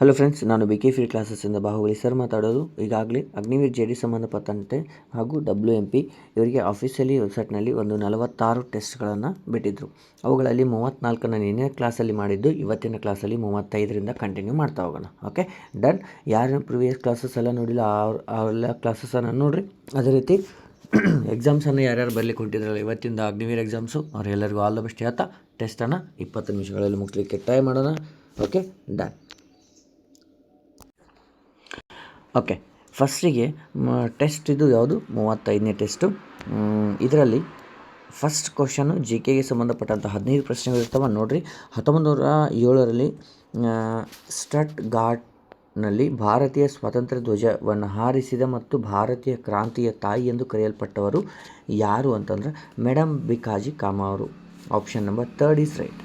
Hello friends, ನಾನು B K free ಕ್ಲಾಸಸ್ಸಿಂದ Bahubali sir ಮಾತಾಡೋದು. ಈಗಾಗಲೇ ಅಗ್ನಿವೀರ್ ಜೆ ಡಿ ಸಂಬಂಧಪಟ್ಟಂತೆ ಹಾಗೂ WMP ಇವರಿಗೆ ಆಫೀಸಿಯಲಿ ವೆಬ್ಸೈಟ್ನಲ್ಲಿ ಒಂದು 46 ಟೆಸ್ಟ್ಗಳನ್ನು ಬಿಟ್ಟಿದ್ದರು. ಅವುಗಳಲ್ಲಿ 34ನ್ನು ನಿನ್ನೆ ಕ್ಲಾಸಲ್ಲಿ ಮಾಡಿದ್ದು, ಇವತ್ತಿನ ಕ್ಲಾಸಲ್ಲಿ 35ರಿಂದ ಕಂಟಿನ್ಯೂ ಮಾಡ್ತಾ ಹೋಗೋಣ. Okay, done. ಯಾರು ಪ್ರಿವಿಯಸ್ ಕ್ಲಾಸಸ್ ಎಲ್ಲ ನೋಡಿಲ್ಲ ಅವೆಲ್ಲ ಕ್ಲಾಸಸ್ಸನ್ನು ನೋಡಿರಿ. ಅದೇ ರೀತಿ ಎಕ್ಸಾಮ್ಸನ್ನು ಯಾರ್ಯಾರು ಬರಲಿಕ್ಕೆ ಹೊಂಟಿದ್ರಲ್ಲ ಇವತ್ತಿಂದ ಅಗ್ನಿವೀರ್ ಎಕ್ಸಾಮ್ಸು, ಅವರೆಲ್ಲರಿಗೂ ಆಲ್ ದ ಬೆಸ್ಟ್ ಹೇಳ್ತಾ ಟೆಸ್ಟನ್ನು 20 ನಿಮಿಷಗಳಲ್ಲಿ ಮುಗಿಸ್ಲಿಕ್ಕೆ ಟ್ರೈ ಮಾಡೋಣ. Okay, done. ಓಕೆ, ಫಸ್ಟಿಗೆ ಟೆಸ್ಟ್ ಇದು ಯಾವುದು 35ನೇ ಟೆಸ್ಟು. ಇದರಲ್ಲಿ ಫಸ್ಟ್ ಕ್ವಶನು GKಗೆ ಸಂಬಂಧಪಟ್ಟಂಥ 15 ಪ್ರಶ್ನೆಗಳಿರ್ತವೆ ನೋಡಿರಿ. 1907ರಲ್ಲಿ ಸ್ಟಟ್ ಘಾಟ್ನಲ್ಲಿ ಭಾರತೀಯ ಸ್ವಾತಂತ್ರ್ಯ ಧ್ವಜವನ್ನು ಹಾರಿಸಿದ ಮತ್ತು ಭಾರತೀಯ ಕ್ರಾಂತಿಯ ತಾಯಿ ಎಂದು ಕರೆಯಲ್ಪಟ್ಟವರು ಯಾರು ಅಂತಂದರೆ ಮೇಡಮ್ ಭಿಕಾಜಿ ಕಾಮಾ ಅವರು. Option number 3 is right.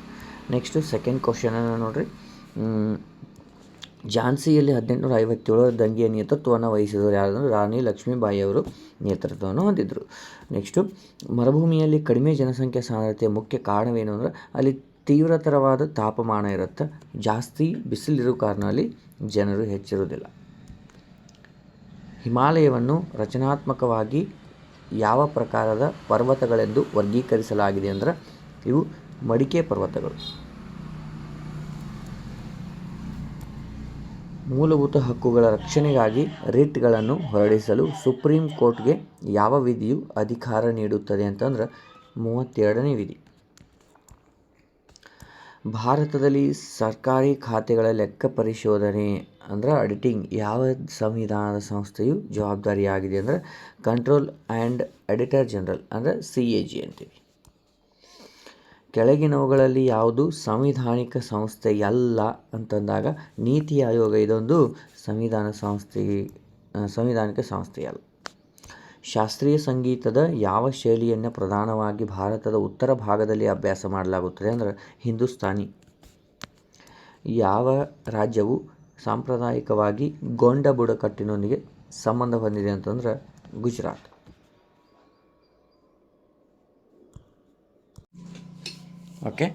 Next second ಕ್ವಶನನ್ನು ನೋಡಿರಿ. ಝಾನ್ಸಿಯಲ್ಲಿ 1857 ದಂಗೆಯ ನೇತೃತ್ವವನ್ನು ವಹಿಸಿದವರು ಯಾರಂದರೆ ರಾಣಿ ಲಕ್ಷ್ಮೀಬಾಯಿ ಅವರು ನೇತೃತ್ವವನ್ನು ಹೊಂದಿದ್ದರು. ನೆಕ್ಸ್ಟು ಮರುಭೂಮಿಯಲ್ಲಿ ಕಡಿಮೆ ಜನಸಂಖ್ಯಾ ಸಾಂದ್ರತೆಯ ಮುಖ್ಯ ಕಾರಣವೇನು ಅಂದರೆ ಅಲ್ಲಿ ತೀವ್ರತರವಾದ ತಾಪಮಾನ ಇರುತ್ತೆ, ಜಾಸ್ತಿ ಬಿಸಿಲಿರೋ ಕಾರಣ ಅಲ್ಲಿ ಜನರು ಹೆಚ್ಚಿರುವುದಿಲ್ಲ. ಹಿಮಾಲಯವನ್ನು ರಚನಾತ್ಮಕವಾಗಿ ಯಾವ ಪ್ರಕಾರದ ಪರ್ವತಗಳೆಂದು ವರ್ಗೀಕರಿಸಲಾಗಿದೆ ಅಂದರೆ ಇವು ಮಡಿಕೆ ಪರ್ವತಗಳು. ಮೂಲಭೂತ ಹಕ್ಕುಗಳ ರಕ್ಷಣೆಗಾಗಿ ರಿಟ್ಗಳನ್ನು ಹೊರಡಿಸಲು ಸುಪ್ರೀಂ ಕೋರ್ಟ್ಗೆ ಯಾವ ವಿಧಿಯು ಅಧಿಕಾರ ನೀಡುತ್ತದೆ ಅಂತಂದ್ರೆ 32ನೇ ವಿಧಿ. ಭಾರತದಲ್ಲಿ ಸರ್ಕಾರಿ ಖಾತೆಗಳ ಲೆಕ್ಕ ಪರಿಶೋಧನೆ ಅಂದರೆ ಆಡಿಟಿಂಗ್ ಯಾವ ಸಂವಿಧಾನದ ಸಂಸ್ಥೆಯು ಜವಾಬ್ದಾರಿಯಾಗಿದೆ ಅಂದರೆ ಕಂಟ್ರೋಲ್ ಆ್ಯಂಡ್ ಆಡಿಟರ್ ಜನರಲ್ ಅಂದರೆ CAG ಅಂತೀವಿ. ಕೆಳಗಿನವುಗಳಲ್ಲಿ ಯಾವುದು ಸಂವಿಧಾನಿಕ ಸಂಸ್ಥೆಯಲ್ಲ ಅಂತಂದಾಗ ನೀತಿ ಆಯೋಗ ಇದೊಂದು ಸಂವಿಧಾನಿಕ ಸಂಸ್ಥೆಯಲ್ಲ. ಶಾಸ್ತ್ರೀಯ ಸಂಗೀತದ ಯಾವ ಶೈಲಿಯನ್ನು ಪ್ರಧಾನವಾಗಿ ಭಾರತದ ಉತ್ತರ ಭಾಗದಲ್ಲಿ ಅಭ್ಯಾಸ ಮಾಡಲಾಗುತ್ತದೆ ಅಂದರೆ ಹಿಂದೂಸ್ತಾನಿ. ಯಾವ ರಾಜ್ಯವು ಸಾಂಪ್ರದಾಯಿಕವಾಗಿ ಗೊಂಡ ಬುಡಕಟ್ಟಿನೊಂದಿಗೆ ಸಂಬಂಧ ಹೊಂದಿದೆ ಅಂತಂದ್ರೆ ಗುಜರಾತ್. ಓಕೆ,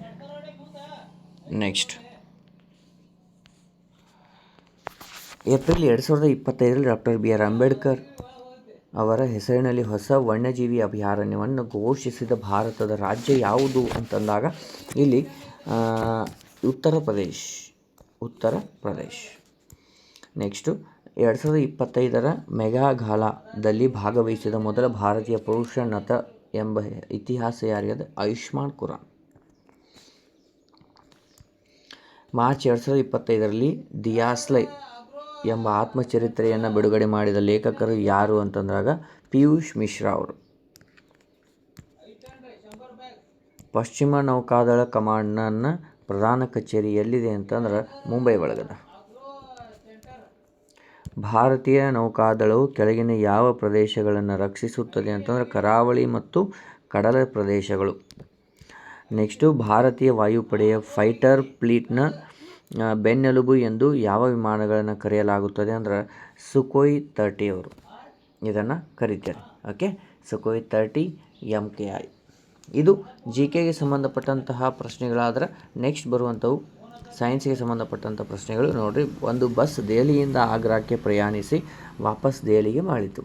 ನೆಕ್ಸ್ಟ್ ಏಪ್ರಿಲ್ 2025ರಲ್ಲಿ ಡಾಕ್ಟರ್ BR ಅಂಬೇಡ್ಕರ್ ಅವರ ಹೆಸರಿನಲ್ಲಿ ಹೊಸ ವನ್ಯಜೀವಿ ಅಭಯಾರಣ್ಯವನ್ನು ಘೋಷಿಸಿದ ಭಾರತದ ರಾಜ್ಯ ಯಾವುದು ಅಂತಂದಾಗ ಇಲ್ಲಿ ಉತ್ತರ ಪ್ರದೇಶ್. ನೆಕ್ಸ್ಟು 2025ರ ಮೆಗಾ ಗಾಲಾದಲ್ಲಿ ಭಾಗವಹಿಸಿದ ಮೊದಲ ಭಾರತೀಯ ಪುರುಷ ನಟ ಎಂಬ ಇತಿಹಾಸ ಯಾರಿಗಿದೆ? ಆಯುಷ್ಮಾನ್ ಖುರಾನ. ಮಾರ್ಚ್ 2025ರಲ್ಲಿ ದಿಯಾಸ್ಲೈ ಎಂಬ ಆತ್ಮಚರಿತ್ರೆಯನ್ನು ಬಿಡುಗಡೆ ಮಾಡಿದ ಲೇಖಕರು ಯಾರು ಅಂತಂದಾಗ ಪಿಯೂಷ್ ಮಿಶ್ರಾ ಅವರು. ಪಶ್ಚಿಮ ನೌಕಾದಳ ಕಮಾಂಡ್ನ ಪ್ರಧಾನ ಕಚೇರಿ ಎಲ್ಲಿದೆ ಅಂತಂದ್ರೆ ಮುಂಬೈ ಒಳಗದ. ಭಾರತೀಯ ನೌಕಾದಳವು ಕೆಳಗಿನ ಯಾವ ಪ್ರದೇಶಗಳನ್ನು ರಕ್ಷಿಸುತ್ತದೆ ಅಂತಂದ್ರೆ ಕರಾವಳಿ ಮತ್ತು ಕಡಲ ಪ್ರದೇಶಗಳು. ನೆಕ್ಸ್ಟು ಭಾರತೀಯ ವಾಯುಪಡೆಯ ಫೈಟರ್ ಫ್ಲೀಟ್ನ ಬೆನ್ನೆಲುಬು ಎಂದು ಯಾವ ವಿಮಾನಗಳನ್ನು ಕರೆಯಲಾಗುತ್ತದೆ ಅಂದರೆ ಸುಖೋಯ್ 30 ಅವರು ಇದನ್ನು ಕರೀತಾರೆ. Okay, Sukhoi 30 MKI. ಇದು GKಗೆ ಸಂಬಂಧಪಟ್ಟಂತಹ ಪ್ರಶ್ನೆಗಳಾದರೆ ನೆಕ್ಸ್ಟ್ ಬರುವಂಥವು ಸೈನ್ಸ್ಗೆ ಸಂಬಂಧಪಟ್ಟಂಥ ಪ್ರಶ್ನೆಗಳು ನೋಡಿರಿ. ಒಂದು ಬಸ್ ದೆಹಲಿಯಿಂದ ಆಗ್ರಾಕ್ಕೆ ಪ್ರಯಾಣಿಸಿ ವಾಪಸ್ ದೆಹಲಿಗೆ ಮರಳಿತು.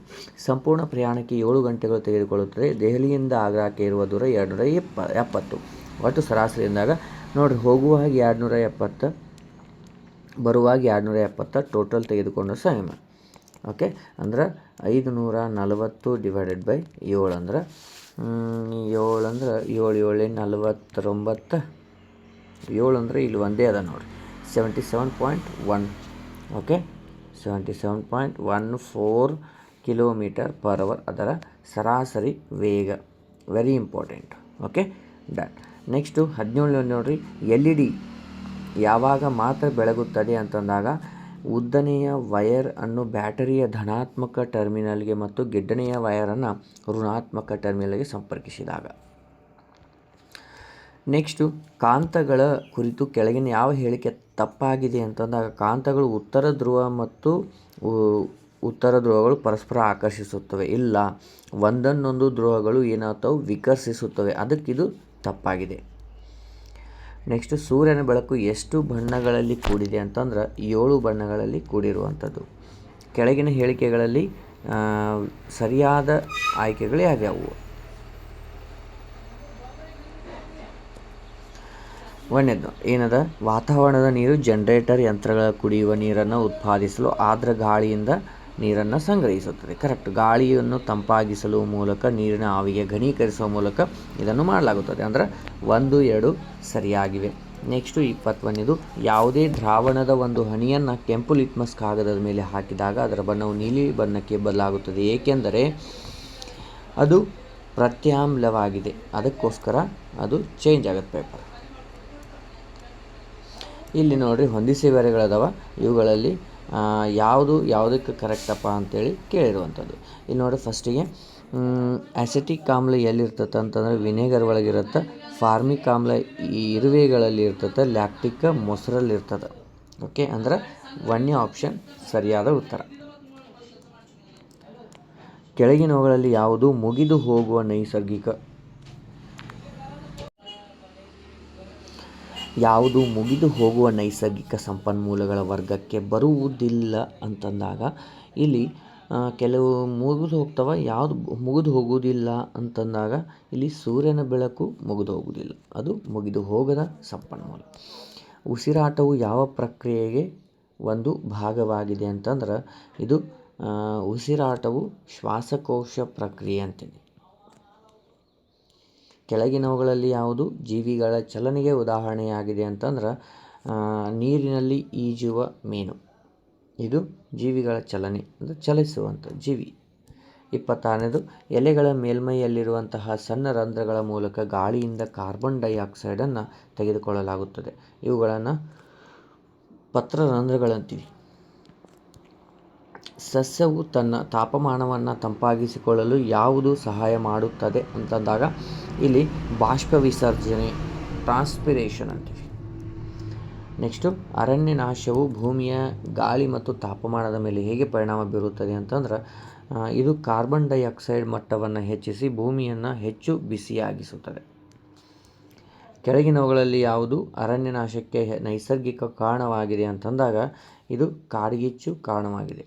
ಸಂಪೂರ್ಣ ಪ್ರಯಾಣಕ್ಕೆ 7 ಗಂಟೆಗಳು ತೆಗೆದುಕೊಳ್ಳುತ್ತದೆ. ದೆಹಲಿಯಿಂದ ಆಗ್ರಾಕ್ಕೆ ಇರುವ ದೂರ 270. ಒಟ್ಟು ಸರಾಸರಿ ಅಂದಾಗ ನೋಡಿರಿ, ಹೋಗುವಾಗ 270, ಬರುವಾಗ 270 ಟೋಟಲ್ ತೆಗೆದುಕೊಂಡ್ರೆ ಸಮಯ. ಓಕೆ, ಅಂದ್ರೆ 540 ಡಿವೈಡೆಡ್ ಬೈ 7 ಅಂದ್ರೆ 7 49. 7 ಅಂದರೆ ಇಲ್ಲಿ ಒಂದೇ ಅದ ನೋಡಿರಿ, 77.1. ಓಕೆ, 77.14 km/h ಅದರ ಸರಾಸರಿ ವೇಗ. Very important. Okay, done. Next 17 ನೋಡಿರಿ. LED ಯಾವಾಗ ಮಾತ್ರ ಬೆಳಗುತ್ತದೆ ಅಂತಂದಾಗ ಉದ್ದನೆಯ ವಯರ್ ಅನ್ನು ಬ್ಯಾಟರಿಯ ಧನಾತ್ಮಕ ಟರ್ಮಿನಲ್ಗೆ ಮತ್ತು ಗಿಡ್ಡನೆಯ ವಯರನ್ನು ಋಣಾತ್ಮಕ ಟರ್ಮಿನಲ್ಗೆ ಸಂಪರ್ಕಿಸಿದಾಗ. ನೆಕ್ಸ್ಟು ಕಾಂತಗಳ ಕುರಿತು ಕೆಳಗಿನ ಯಾವ ಹೇಳಿಕೆ ತಪ್ಪಾಗಿದೆ ಅಂತಂದಾಗ ಕಾಂತಗಳು ಉತ್ತರ ಧ್ರುವಗಳು ಪರಸ್ಪರ ಆಕರ್ಷಿಸುತ್ತವೆ. ಇಲ್ಲ, ಒಂದನ್ನೊಂದು ಧ್ರುವಗಳು ಏನಾಗ್ತವೆ ವಿಕರ್ಷಿಸುತ್ತವೆ. ಅದಕ್ಕಿದು ತಪ್ಪಾಗಿದೆ. ನೆಕ್ಸ್ಟ್ ಸೂರ್ಯನ ಬೆಳಕು ಎಷ್ಟು ಬಣ್ಣಗಳಲ್ಲಿ ಕೂಡಿದೆ ಅಂತಂದ್ರೆ 7 ಬಣ್ಣಗಳಲ್ಲಿ ಕೂಡಿರುವಂಥದ್ದು. ಕೆಳಗಿನ ಹೇಳಿಕೆಗಳಲ್ಲಿ ಸರಿಯಾದ ಆಯ್ಕೆಗಳು ಯಾವ್ಯಾವು? ಒಂದನೇದು ಏನದ, ವಾತಾವರಣದ ನೀರು ಜನರೇಟರ್ ಯಂತ್ರಗಳ ಕುಡಿಯುವ ನೀರನ್ನು ಉತ್ಪಾದಿಸಲು ಆರ್ದ್ರ ಗಾಳಿಯಿಂದ ನೀರನ್ನು ಸಂಗ್ರಹಿಸುತ್ತದೆ. ಕರೆಕ್ಟ್. ಗಾಳಿಯನ್ನು ತಂಪಾಗಿಸಲು ಮೂಲಕ ನೀರಿನ ಆವಿಗೆ ಘನೀಕರಿಸುವ ಮೂಲಕ ಇದನ್ನು ಮಾಡಲಾಗುತ್ತದೆ. ಅಂದರೆ 1, 2 ಸರಿಯಾಗಿವೆ. ನೆಕ್ಸ್ಟು 21ನೇದು, ಯಾವುದೇ ದ್ರಾವಣದ ಒಂದು ಹನಿಯನ್ನು ಕೆಂಪು ಲಿಟ್ಮಸ್ ಕಾಗದದ ಮೇಲೆ ಹಾಕಿದಾಗ ಅದರ ಬಣ್ಣವು ನೀಲಿ ಬಣ್ಣಕ್ಕೆ ಬದಲಾಗುತ್ತದೆ, ಏಕೆಂದರೆ ಅದು ಪ್ರತ್ಯಾಮ್ಲವಾಗಿದೆ. ಅದಕ್ಕೋಸ್ಕರ ಅದು ಚೇಂಜ್ ಆಗುತ್ತೆ ಪೇಪರ್. ಇಲ್ಲಿ ನೋಡಿರಿ ಹೊಂದಿಸಿ ಬೇರೆಗಳದಾವ, ಇವುಗಳಲ್ಲಿ ಯಾವುದು ಯಾವುದಕ್ಕೆ ಕರೆಕ್ಟಪ್ಪ ಅಂತೇಳಿ ಕೇಳಿರುವಂಥದ್ದು. ಇಲ್ಲಿ ನೋಡಿ ಫಸ್ಟಿಗೆ ಆ್ಯಸಿಟಿಕ್ ಆಮ್ಲ ಎಲ್ಲಿರ್ತದೆ ಅಂತಂದರೆ ವಿನೆಗರ್ ಒಳಗಿರುತ್ತೆ, ಫಾರ್ಮಿಕ್ ಆಮ್ಲ ಈ ಇರುವೆಗಳಲ್ಲಿ ಇರ್ತದೆ, ಲ್ಯಾಕ್ಟಿಕ್ ಮೊಸರಲ್ಲಿರ್ತದೆ. ಓಕೆ, ಅಂದ್ರೆ 1ನೇ ಆಪ್ಷನ್ ಸರಿಯಾದ ಉತ್ತರ. ಕೆಳಗಿನವುಗಳಲ್ಲಿ ಯಾವುದು ಮುಗಿದು ಹೋಗುವ ನೈಸರ್ಗಿಕ ಸಂಪನ್ಮೂಲಗಳ ವರ್ಗಕ್ಕೆ ಬರುವುದಿಲ್ಲ ಅಂತಂದಾಗ ಇಲ್ಲಿ ಕೆಲವು ಮುಗಿದು ಹೋಗ್ತವೆ. ಯಾವುದು ಮುಗಿದು ಹೋಗುವುದಿಲ್ಲ ಅಂತಂದಾಗ ಇಲ್ಲಿ ಸೂರ್ಯನ ಬೆಳಕು ಮುಗಿದು ಹೋಗುವುದಿಲ್ಲ, ಅದು ಮುಗಿದು ಹೋಗದ ಸಂಪನ್ಮೂಲ. ಉಸಿರಾಟವು ಯಾವ ಪ್ರಕ್ರಿಯೆಗೆ ಒಂದು ಭಾಗವಾಗಿದೆ ಅಂತಂದ್ರೆ ಇದು ಉಸಿರಾಟವು ಶ್ವಾಸಕೋಶ ಪ್ರಕ್ರಿಯೆ ಅಂತೀನಿ. ಕೆಳಗಿನವುಗಳಲ್ಲಿ ಯಾವುದು ಜೀವಿಗಳ ಚಲನೆಗೆ ಉದಾಹರಣೆಯಾಗಿದೆ ಅಂತಂದ್ರೆ ನೀರಿನಲ್ಲಿ ಈಜುವ ಮೀನು, ಇದು ಜೀವಿಗಳ ಚಲನೆ ಅಂದರೆ ಚಲಿಸುವಂಥ ಜೀವಿ. 26ನೇದು, ಎಲೆಗಳ ಮೇಲ್ಮೈಯಲ್ಲಿರುವಂತಹ ಸಣ್ಣ ರಂಧ್ರಗಳ ಮೂಲಕ ಗಾಳಿಯಿಂದ ಕಾರ್ಬನ್ ಡೈಆಕ್ಸೈಡನ್ನು ತೆಗೆದುಕೊಳ್ಳಲಾಗುತ್ತದೆ. ಇವುಗಳನ್ನು ಪತ್ರರಂಧ್ರಗಳಂತೀವಿ. ಸಸ್ಯವು ತನ್ನ ತಾಪಮಾನವನ್ನು ತಂಪಾಗಿಸಿಕೊಳ್ಳಲು ಯಾವುದು ಸಹಾಯ ಮಾಡುತ್ತದೆ ಅಂತಂದಾಗ ಇಲ್ಲಿ ಬಾಷ್ಪ ವಿಸರ್ಜನೆ, ಟ್ರಾನ್ಸ್ಪಿರೇಷನ್ ಅಂತೀವಿ. ನೆಕ್ಸ್ಟು ಅರಣ್ಯ ನಾಶವು ಭೂಮಿಯ ಗಾಳಿ ಮತ್ತು ತಾಪಮಾನದ ಮೇಲೆ ಹೇಗೆ ಪರಿಣಾಮ ಬೀರುತ್ತದೆ ಅಂತಂದ್ರೆ ಇದು ಕಾರ್ಬನ್ ಡೈಆಕ್ಸೈಡ್ ಮಟ್ಟವನ್ನು ಹೆಚ್ಚಿಸಿ ಭೂಮಿಯನ್ನು ಹೆಚ್ಚು ಬಿಸಿಯಾಗಿಸುತ್ತದೆ. ಕೆಳಗಿನವುಗಳಲ್ಲಿ ಯಾವುದು ಅರಣ್ಯ ನಾಶಕ್ಕೆ ನೈಸರ್ಗಿಕ ಕಾರಣವಾಗಿದೆ ಅಂತಂದಾಗ ಇದು ಕಾಡ್ಗಿಚ್ಚು ಕಾರಣವಾಗಿದೆ.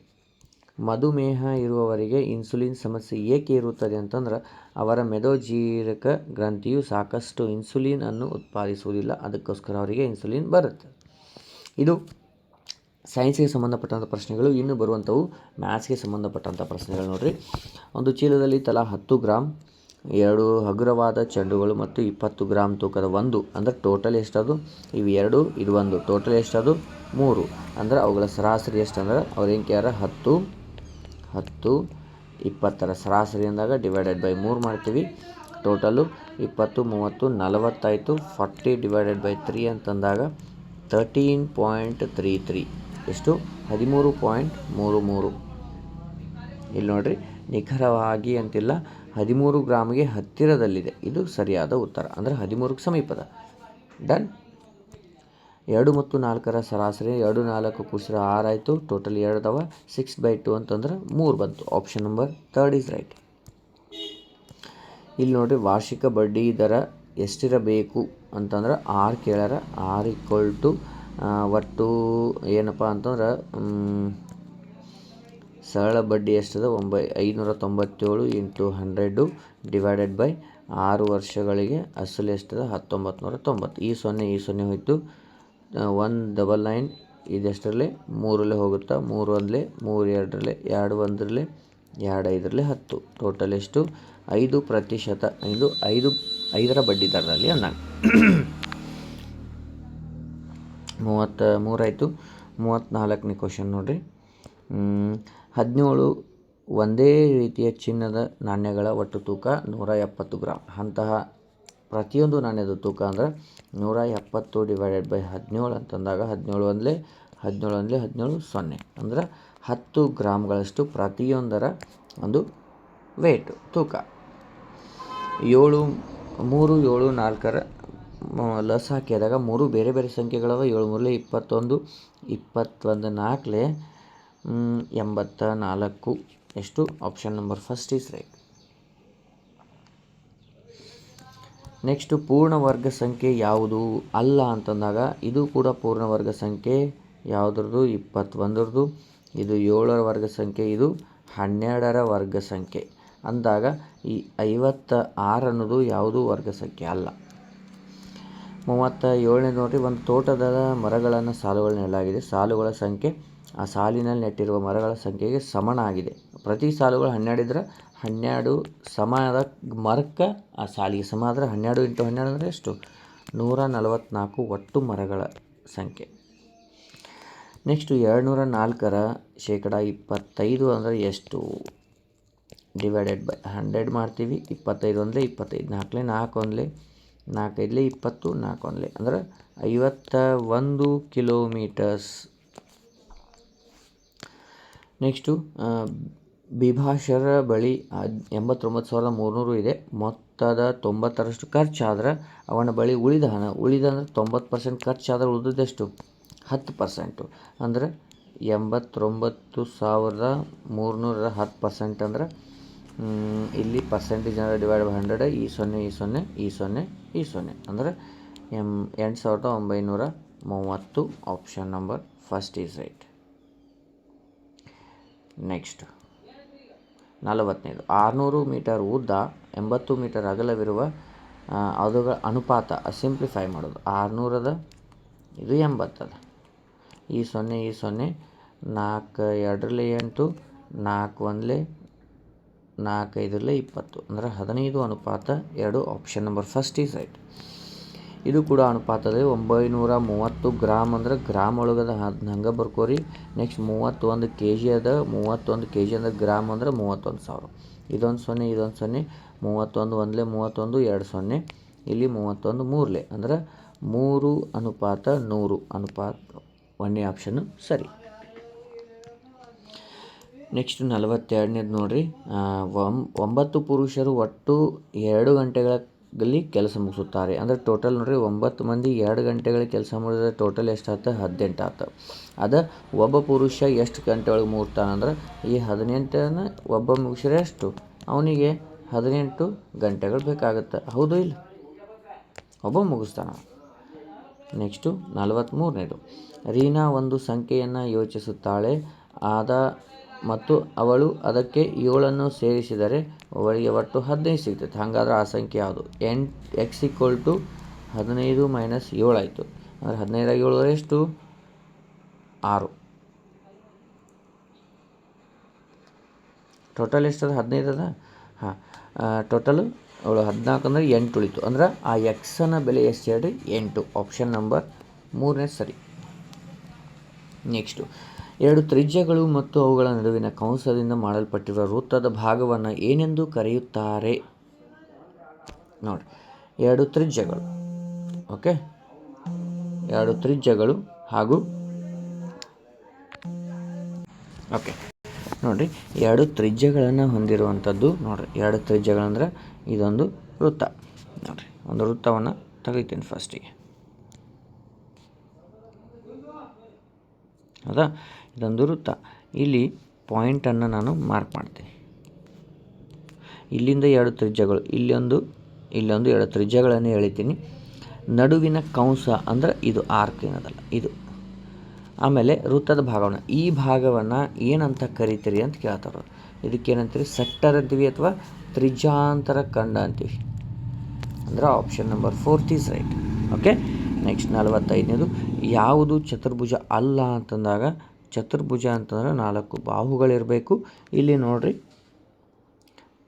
ಮಧುಮೇಹ ಇರುವವರಿಗೆ ಇನ್ಸುಲಿನ್ ಸಮಸ್ಯೆ ಏಕೆ ಇರುತ್ತದೆ ಅಂತಂದ್ರೆ ಅವರ ಮೆದೋಜೀರಕ ಗ್ರಂಥಿಯು ಸಾಕಷ್ಟು ಇನ್ಸುಲಿನ್ ಅನ್ನು ಉತ್ಪಾದಿಸುವುದಿಲ್ಲ, ಅದಕ್ಕೋಸ್ಕರ ಅವರಿಗೆ ಇನ್ಸುಲಿನ್ ಬರುತ್ತೆ. ಇದು ಸೈನ್ಸ್ಗೆ ಸಂಬಂಧಪಟ್ಟಂಥ ಪ್ರಶ್ನೆಗಳು. ಇನ್ನು ಬರುವಂಥವು ಮ್ಯಾಥ್ಸ್ಗೆ ಸಂಬಂಧಪಟ್ಟಂಥ ಪ್ರಶ್ನೆಗಳು ನೋಡಿರಿ. ಒಂದು ಚೀಲದಲ್ಲಿ ತಲಾ 10 ಗ್ರಾಮ್ 2 ಹಗುರವಾದ ಚೆಂಡುಗಳು ಮತ್ತು 20 ಗ್ರಾಮ್ ತೂಕದ ಒಂದು, ಅಂದರೆ ಟೋಟಲ್ ಎಷ್ಟದು? ಇವು 2 ಇದು 1, ಟೋಟಲ್ ಎಷ್ಟದು? 3. ಅಂದ್ರೆ ಅವುಗಳ ಸರಾಸರಿ ಎಷ್ಟು ಅಂದ್ರೆ ಅವ್ರೇನು ಕೇಳ್ಯಾರ 10 20ರ ಸರಾಸರಿ ಅಂದಾಗ ಡಿವೈಡೆಡ್ ಬೈ 3 ಮಾಡ್ತೀವಿ. ಟೋಟಲು 20 30 40 ಆಯಿತು. 40/3 ಅಂತಂದಾಗ 13.33 ಎಷ್ಟು? 13.33. ಇಲ್ಲಿ ನೋಡಿರಿ ನಿಖರವಾಗಿ ಅಂತಿಲ್ಲ, 13 ಗ್ರಾಮ್ಗೆ ಹತ್ತಿರದಲ್ಲಿದೆ. ಇದು ಸರಿಯಾದ ಉತ್ತರ, ಅಂದರೆ 13ಕ್ಕೆ ಸಮೀಪದ. ಡನ್. 2 ಮತ್ತು 4ರ ಸರಾಸರಿ 2 4 ಕೂಡಿಸಿದ್ರೆ 6 ಆಯಿತು. ಟೋಟಲ್ 2 ಅದಾವ. 6/2 ಅಂತಂದ್ರೆ 3 ಬಂತು. Option number 3 is right. ಇಲ್ಲಿ ನೋಡಿರಿ ವಾರ್ಷಿಕ ಬಡ್ಡಿ ದರ ಎಷ್ಟಿರಬೇಕು ಅಂತಂದ್ರೆ 6 ಕೇಳ್ಯಾರ. 6 ಒಟ್ಟು ಏನಪ್ಪ ಅಂತಂದ್ರೆ ಸರಳ ಬಡ್ಡಿ ಎಷ್ಟದ? 597 × 100 ಡಿವೈಡೆಡ್ ಬೈ 6 ವರ್ಷಗಳಿಗೆ ಅಸಲು ಎಷ್ಟದ? 1990. ಈ 0 ಹೋಯಿತು. 199 ಇದೆಷ್ಟರಲ್ಲೇ 3ರಲ್ಲೇ ಹೋಗುತ್ತಾ? 3 1 3 2 2 1 2 5 10. ಟೋಟಲ್ ಎಷ್ಟು? 5%. 5ರ ಬಡ್ಡಿ ದರದಲ್ಲಿ ಅಂದಾಗ 33 ಆಯಿತು. 34ನೇ ಕ್ವಶನ್ ನೋಡಿರಿ. 17 ಒಂದೇ ರೀತಿಯ ಚಿನ್ನದ ನಾಣ್ಯಗಳ ಒಟ್ಟು ತೂಕ 170 ಗ್ರಾಮ್. ಅಂತಹ ಪ್ರತಿಯೊಂದು ನಾಣ್ಯದ ತೂಕ ಅಂದ್ರೆ 170 ಡಿವೈಡೆಡ್ ಬೈ 17 ಅಂತಂದಾಗ 17 1 17 0 ಅಂದ್ರೆ 10 ಗ್ರಾಮ್ಗಳಷ್ಟು ಪ್ರತಿಯೊಂದರ ಒಂದು ವೇಟು ತೂಕ. 3 7 4ರ ಲಸ್ ಹಾಕಿದಾಗ 3 ಬೇರೆ ಬೇರೆ ಸಂಖ್ಯೆಗಳವ. 7 3 21 21 4 84. ಎಷ್ಟು? Option number 1 is right. Next ಪೂರ್ಣವರ್ಗ ಸಂಖ್ಯೆ ಯಾವುದು ಅಲ್ಲ ಅಂತಂದಾಗ ಇದು ಕೂಡ ಪೂರ್ಣವರ್ಗ ಸಂಖ್ಯೆ ಯಾವುದ್ರದ್ದು 21ರದ್ದು. ಇದು 7ರ ವರ್ಗ ಸಂಖ್ಯೆ, ಇದು 12ರ ವರ್ಗ ಸಂಖ್ಯೆ ಅಂದಾಗ ಈ 56 ಅನ್ನೋದು ಯಾವುದು ವರ್ಗ ಸಂಖ್ಯೆ ಅಲ್ಲ. 37ನೇ ನೋಡಿರಿ, ಒಂದು ತೋಟದ ಮರಗಳನ್ನು ಸಾಲುಗಳು ನೆಡಲಾಗಿದೆ. ಸಾಲುಗಳ ಸಂಖ್ಯೆ ಆ ಸಾಲಿನಲ್ಲಿ ನೆಟ್ಟಿರುವ ಮರಗಳ ಸಂಖ್ಯೆಗೆ ಸಮನಾಗಿದೆ. ಪ್ರತಿ ಸಾಲುಗಳು 12 ಇದ್ರೆ 12 ಸಮದ ಮರಕ್ಕೆ ಆ ಸಾಲಿಗೆ ಸಮ ಆದರೆ 12 × 12 ಅಂದರೆ ಎಷ್ಟು? 144 ಒಟ್ಟು ಮರಗಳ ಸಂಖ್ಯೆ. ನೆಕ್ಸ್ಟು 204ರ ಶೇಕಡ 25 ಅಂದರೆ ಎಷ್ಟು? ಡಿವೈಡೆಡ್ ಬೈ 100 ಮಾಡ್ತೀವಿ. 25 ಒಂದಲೇ 25, 4 4 ಒಂದಲೇ 4 5 20, 4 ಒಂದಲೇ ಅಂದರೆ 51 ಕಿಲೋಮೀಟರ್ಸ್. ನೆಕ್ಸ್ಟು ಬಿಭಾಷರ ಬಳಿ 89,300 ಇದೆ. ಮೊತ್ತದ 90ರಷ್ಟು ಖರ್ಚಾದ್ರೆ ಅವನ ಬಳಿ ಉಳಿದ ಅಂದರೆ 90% ಖರ್ಚಾದ್ರೆ ಉಳಿದಷ್ಟು 10% ಅಂದರೆ 89,300ರ 10% ಅಂದರೆ ಇಲ್ಲಿ ಪರ್ಸೆಂಟೇಜ್ ಅಂದರೆ ಡಿವೈಡ್ ಬೈ 100, ಈ 0 ಈ 0 ಈ 0 ಈ 0 ಅಂದರೆ 8,930. Option number first is right. Next 40ನೇದು, 600 ಮೀಟರ್ ಉದ್ದ 80 ಮೀಟರ್ ಅಗಲವಿರುವ ಅದುಗಳ ಅನುಪಾತ ಸಿಂಪ್ಲಿಫೈ ಮಾಡೋದು. 600ದ ಇದು 80 ಅದ, ಈ 0 ಈ 0 4 2ರಲ್ಲಿ 8, 4 1ಲೆ 4 5ರಲ್ಲಿ 20 ಅಂದರೆ 15:2. Option number first is right. ಇದು ಕೂಡ ಅನುಪಾತದ 930 ಗ್ರಾಮ್ ಅಂದರೆ ಗ್ರಾಮ್ ಒಳಗದ ಹಂಗೆ ಬರ್ಕೋರಿ. ನೆಕ್ಸ್ಟ್ 31 kg ಅದ. 31 kg ಅಂದರೆ ಗ್ರಾಮ್ ಅಂದರೆ 31,000. ಇದೊಂದು 0 ಇದೊಂದು 0, 31 ಒಂದಲೇ 31, 2 0, ಇಲ್ಲಿ 31 3ಲೇ ಅಂದರೆ 3:100 ಅನುಪಾತ. ಒಂದನೇ ಆಪ್ಷನ್ನು ಸರಿ. ನೆಕ್ಸ್ಟ್ 42ನೇದು ನೋಡಿರಿ, 9 ಪುರುಷರು ಒಟ್ಟು 2 ಗಂಟೆಗಳಲ್ಲಿ ಕೆಲಸ ಮುಗಿಸುತ್ತಾರೆ. ಅಂದರೆ ಟೋಟಲ್ ನೋಡಿರಿ 9 ಮಂದಿ 2 ಗಂಟೆಗಳಿಗೆ ಕೆಲಸ ಮಾಡಿದ್ರೆ ಟೋಟಲ್ ಎಷ್ಟಾಯ್ತು? 18 ಆಯ್ತು. ಅದು ಒಬ್ಬ ಪುರುಷ ಎಷ್ಟು ಗಂಟೆ ಒಳಗೆ ಮುಗಿಸ್ತಾನಂದ್ರೆ ಈ 18ನ ಒಬ್ಬ ಮುಗಿಸಿದ್ರೆ ಎಷ್ಟು? ಅವನಿಗೆ 18 ಗಂಟೆಗಳು ಬೇಕಾಗುತ್ತೆ. ಹೌದು ಇಲ್ಲ? ಒಬ್ಬ ಮುಗಿಸ್ತಾನ. ನೆಕ್ಸ್ಟು 43ನೇದು, ರೀನಾ ಒಂದು ಸಂಖ್ಯೆಯನ್ನು ಯೋಚಿಸುತ್ತಾಳೆ ಮತ್ತು ಅವಳು ಅದಕ್ಕೆ 7 ಸೇರಿಸಿದರೆ ಅವಳಿಗೆ ಒಟ್ಟು 15 ಸಿಗ್ತೈತೆ. ಹಾಗಾದ್ರೆ ಆ ಸಂಖ್ಯೆ ಯಾವುದು? x = 15 - 7 ಆಯಿತು. ಅಂದರೆ 15 7 ಎಷ್ಟು? 6. ಟೋಟಲ್ ಎಷ್ಟದ? 15 ಅದ. ಹಾಂ, ಟೋಟಲು ಅವಳು 14 ಅಂದರೆ 8 ಉಳಿತು. ಅಂದ್ರೆ ಆ ಎಕ್ಸನ ಬೆಲೆ ಎಷ್ಟು ಹೇಳ್ರಿ? 8. ಆಪ್ಷನ್ ನಂಬರ್ 3ನೇ ಸರಿ. ನೆಕ್ಸ್ಟು 2 ತ್ರಿಜ್ಯಗಳು ಮತ್ತು ಅವುಗಳ ನಡುವಿನ ಕಂಸದಿಂದ ಮಾಡಲ್ಪಟ್ಟಿರುವ ವೃತ್ತದ ಭಾಗವನ್ನು ಏನೆಂದು ಕರೆಯುತ್ತಾರೆ? ನೋಡಿ, 2 ತ್ರಿಜ್ಯಗಳು. ಓಕೆ, 2 ತ್ರಿಜ್ಯಗಳು ಹಾಗೂ ಓಕೆ ನೋಡಿರಿ, 2 ತ್ರಿಜ್ಯಗಳನ್ನು ಹೊಂದಿರುವಂಥದ್ದು. ನೋಡಿರಿ, 2 ತ್ರಿಜ್ಯಗಳಂದ್ರೆ ಇದೊಂದು ವೃತ್ತ. ನೋಡಿರಿ, ಒಂದು ವೃತ್ತವನ್ನು ತೆಗಿತೀನಿ ಫಸ್ಟಿಗೆ. ಹೌದಾ? ಇದೊಂದು ವೃತ್ತ. ಇಲ್ಲಿ ಪಾಯಿಂಟನ್ನು ನಾನು ಮಾರ್ಕ್ ಮಾಡ್ತೀನಿ. ಇಲ್ಲಿಂದ 2 ತ್ರಿಜ್ಯಗಳು, ಇಲ್ಲೊಂದು 2 ತ್ರಿಜ್ಯಗಳನ್ನು ಎಳಿತೀನಿ. ನಡುವಿನ ಕಂಸ ಅಂದರೆ ಇದು ಆರ್ಕ್ ಏನದಲ್ಲ, ಇದು. ಆಮೇಲೆ ವೃತ್ತದ ಭಾಗವನ್ನು, ಈ ಭಾಗವನ್ನು ಏನಂತ ಕರಿತೀರಿ ಅಂತ ಕೇಳ್ತಾರೆ. ಇದಕ್ಕೇನಂತೀರಿ? ಸೆಕ್ಟರ್ ಅಂತೀವಿ ಅಥವಾ ತ್ರಿಜ್ಯಾಂತರ ಖಂಡ ಅಂತೀವಿ. ಅಂದರೆ option number 4 is right. Okay. Next 45ನೇದು, ಯಾವುದು ಚತುರ್ಭುಜ ಅಲ್ಲ ಅಂತಂದಾಗ, ಚತುರ್ಭುಜ ಅಂತಂದ್ರೆ 4 ಬಾಹುಗಳಿರಬೇಕು. ಇಲ್ಲಿ ನೋಡಿರಿ,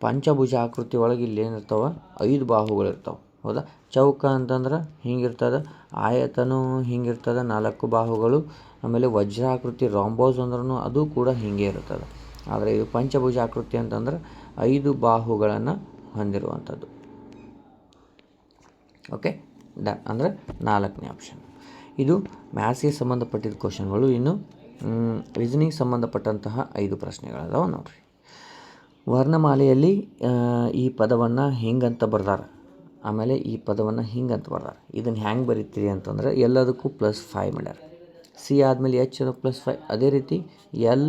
ಪಂಚಭುಜ ಆಕೃತಿ ಒಳಗೆ ಇಲ್ಲಿ ಏನಿರ್ತಾವೆ? 5 ಬಾಹುಗಳಿರ್ತಾವೆ. ಹೌದಾ? ಚೌಕ ಅಂತಂದ್ರೆ ಹಿಂಗಿರ್ತದೆ, ಆಯತನೂ ಹಿಂಗಿರ್ತದೆ 4 ಬಾಹುಗಳು. ಆಮೇಲೆ ವಜ್ರಾಕೃತಿ ರಾಂಬೋಸ್ ಅಂದ್ರೂ ಅದು ಕೂಡ ಹಿಂಗೆ ಇರ್ತದೆ. ಆದರೆ ಇದು ಪಂಚಭುಜ ಆಕೃತಿ ಅಂತಂದ್ರೆ 5 ಬಾಹುಗಳನ್ನು ಹೊಂದಿರುವಂಥದ್ದು. Okay, done. ಅಂದರೆ 4ನೇ ಆಪ್ಷನ್. ಇದು ಮ್ಯಾಥ್ಸ್ಗೆ ಸಂಬಂಧಪಟ್ಟಿದ್ದ ಕ್ವಶನ್ಗಳು. ಇನ್ನು ರೀಸನಿಂಗ್ ಸಂಬಂಧಪಟ್ಟಂತಹ 5 ಪ್ರಶ್ನೆಗಳದಾವೆ ನೋಡಿರಿ. ವರ್ಣಮಾಲೆಯಲ್ಲಿ ಈ ಪದವನ್ನು ಹಿಂಗಂತ ಬರ್ದಾರೆ, ಆಮೇಲೆ ಈ ಪದವನ್ನು ಹಿಂಗಂತ ಬರ್ದಾರೆ. ಇದನ್ನು ಹ್ಯಾಂಗೆ ಬರೀತೀರಿ ಅಂತಂದರೆ ಎಲ್ಲದಕ್ಕೂ +5 ಮಾಡ್ಯಾರ. ಸಿ ಆದಮೇಲೆ ಎಚ್ +5. ಅದೇ ರೀತಿ ಎಲ್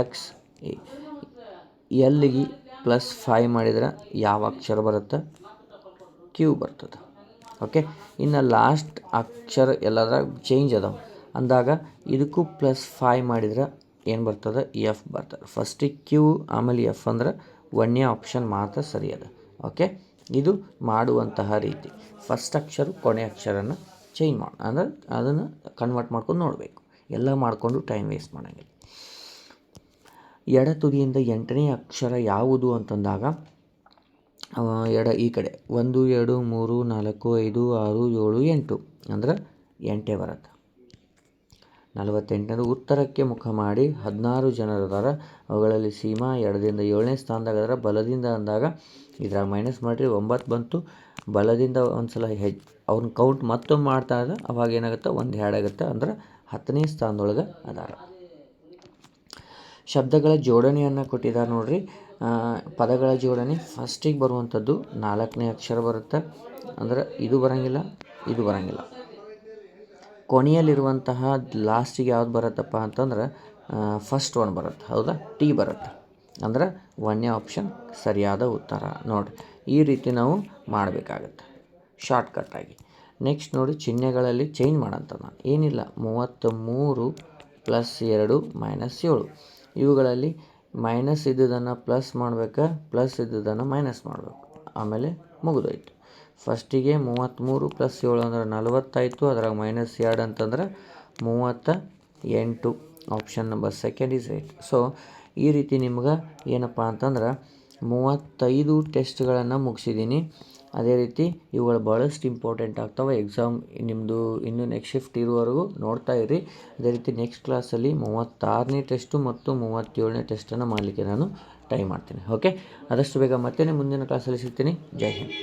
ಎಕ್ಸ್ ಎಲ್ಗೆ +5 ಮಾಡಿದ್ರೆ ಯಾವ ಅಕ್ಷರ ಬರುತ್ತೆ? ಕ್ಯೂ ಬರ್ತದೆ. ಓಕೆ, ಇನ್ನು ಲಾಸ್ಟ್ ಅಕ್ಷರ ಎಲ್ಲಾದ್ರಾಗ ಚೇಂಜ್ ಅದಾವೆ ಅಂದಾಗ ಇದಕ್ಕೂ +5 ಮಾಡಿದ್ರೆ ಏನು ಬರ್ತದೆ, ಎಫ್ ಬರ್ತದೆ. ಫಸ್ಟಿಗೆ ಕ್ಯೂ ಆಮೇಲೆ ಎಫ್ ಅಂದ್ರೆ ಒಂದನೇ ಆಪ್ಷನ್ ಮಾತ್ರ ಸರಿ ಅದ. ಓಕೆ, ಇದು ಮಾಡುವಂತಹ ರೀತಿ. ಫಸ್ಟ್ ಅಕ್ಷರ ಕೊನೆ ಅಕ್ಷರನ ಚೇಂಜ್ ಮಾಡಿ ಅಂದ್ರೆ ಅದನ್ನು ಕನ್ವರ್ಟ್ ಮಾಡ್ಕೊಂಡು ನೋಡಬೇಕು. ಎಲ್ಲ ಮಾಡಿಕೊಂಡು ಟೈಮ್ ವೇಸ್ಟ್ ಮಾಡೋಂಗಿಲ್ಲ. ಎಡ ತುದಿಯಿಂದ 8ನೇ ಅಕ್ಷರ ಯಾವುದು ಅಂತಂದಾಗ ಎಡ ಈ ಕಡೆ 1 2 3 4 5 6 7 8 ಅಂದ್ರೆ 8 ಬರುತ್ತೆ. 48ನೇದು ಉತ್ತರಕ್ಕೆ ಮುಖ ಮಾಡಿ 16 ಜನರದಾರ, ಅವುಗಳಲ್ಲಿ ಸೀಮಾ ಎಡದಿಂದ 7ನೇ ಸ್ಥಾನದಾಗ ಅದರ. ಬಲದಿಂದ ಅಂದಾಗ ಇದ್ರಾಗ ಮೈನಸ್ ಮಾಡಿರಿ 9 ಬಂತು. ಬಲದಿಂದ ಒಂದು ಸಲ ಅವ್ರನ್ನ ಕೌಂಟ್ ಮತ್ತೊಮ್ಮೆ ಮಾಡ್ತಾ ಇದ್ದ ಅವಾಗ ಏನಾಗುತ್ತೆ, 1 ಆ್ಯಡ್ ಆಗುತ್ತೆ ಅಂದ್ರೆ 10ನೇ ಸ್ಥಾನದೊಳಗೆ ಅದಾರ. ಶಬ್ದಗಳ ಜೋಡಣೆಯನ್ನು ಕೊಟ್ಟಿದ್ದಾರೆ ನೋಡ್ರಿ. ಪದಗಳ ಜೋಡಣೆ ಫಸ್ಟಿಗೆ ಬರುವಂಥದ್ದು 4ನೇ ಅಕ್ಷರ ಬರುತ್ತೆ ಅಂದ್ರೆ ಇದು ಬರೋಂಗಿಲ್ಲ, ಇದು ಬರೋಂಗಿಲ್ಲ. ಕೊನೆಯಲ್ಲಿರುವಂತಹ ಲಾಸ್ಟಿಗೆ ಯಾವ್ದು ಬರುತ್ತಪ್ಪ ಅಂತಂದ್ರೆ ಫಸ್ಟ್ ಒನ್ ಬರುತ್ತೆ. ಹೌದಾ, ಟಿ ಬರುತ್ತೆ ಅಂದ್ರೆ 1ನೇ ಆಪ್ಷನ್ ಸರಿಯಾದ ಉತ್ತರ. ನೋಡಿರಿ, ಈ ರೀತಿ ನಾವು ಮಾಡಬೇಕಾಗತ್ತೆ ಶಾರ್ಟ್ಕಟ್ಟಾಗಿ. ನೆಕ್ಸ್ಟ್ ನೋಡಿ, ಚಿಹ್ನೆಗಳಲ್ಲಿ ಚೇಂಜ್ ಮಾಡೋಂಥ ನಾನು ಏನಿಲ್ಲ. 33 +2 -7 ಇವುಗಳಲ್ಲಿ ಮೈನಸ್ ಇದ್ದುದನ್ನು ಪ್ಲಸ್ ಮಾಡಬೇಕಾ, ಪ್ಲಸ್ ಇದ್ದುದನ್ನು ಮೈನಸ್ ಮಾಡಬೇಕು, ಆಮೇಲೆ ಮುಗಿದೋಯ್ತು. ಫಸ್ಟಿಗೆ 33 + 7 ಅಂದ್ರೆ 40 ಆಯಿತು. ಅದ್ರಾಗ -2 ಅಂತಂದ್ರೆ 38. Option number second is right. So ಈ ರೀತಿ ನಿಮ್ಗೆ ಏನಪ್ಪ ಅಂತಂದ್ರೆ 35 ಟೆಸ್ಟ್ಗಳನ್ನು ಮುಗಿಸಿದ್ದೀನಿ. ಅದೇ ರೀತಿ ಇವುಗಳು ಭಾಳಷ್ಟು ಇಂಪಾರ್ಟೆಂಟ್ ಆಗ್ತವೆ. ಎಕ್ಸಾಮ್ ನಿಮ್ಮದು ಇನ್ನೂ ನೆಕ್ಸ್ಟ್ ಶಿಫ್ಟ್ ಇರುವವರೆಗೂ ನೋಡ್ತಾ ಇರಿ. ಅದೇ ರೀತಿ ನೆಕ್ಸ್ಟ್ ಕ್ಲಾಸಲ್ಲಿ 36ನೇ ಟೆಸ್ಟು ಮತ್ತು 37ನೇ ಟೆಸ್ಟನ್ನು ಮಾಡಲಿಕ್ಕೆ ನಾನು ಟ್ರೈ ಮಾಡ್ತೀನಿ. ಓಕೆ, ಆದಷ್ಟು ಬೇಗ ಮತ್ತೆ ಮುಂದಿನ ಕ್ಲಾಸಲ್ಲಿ ಸಿಗ್ತೀನಿ. ಜೈ ಹಿಂದ್.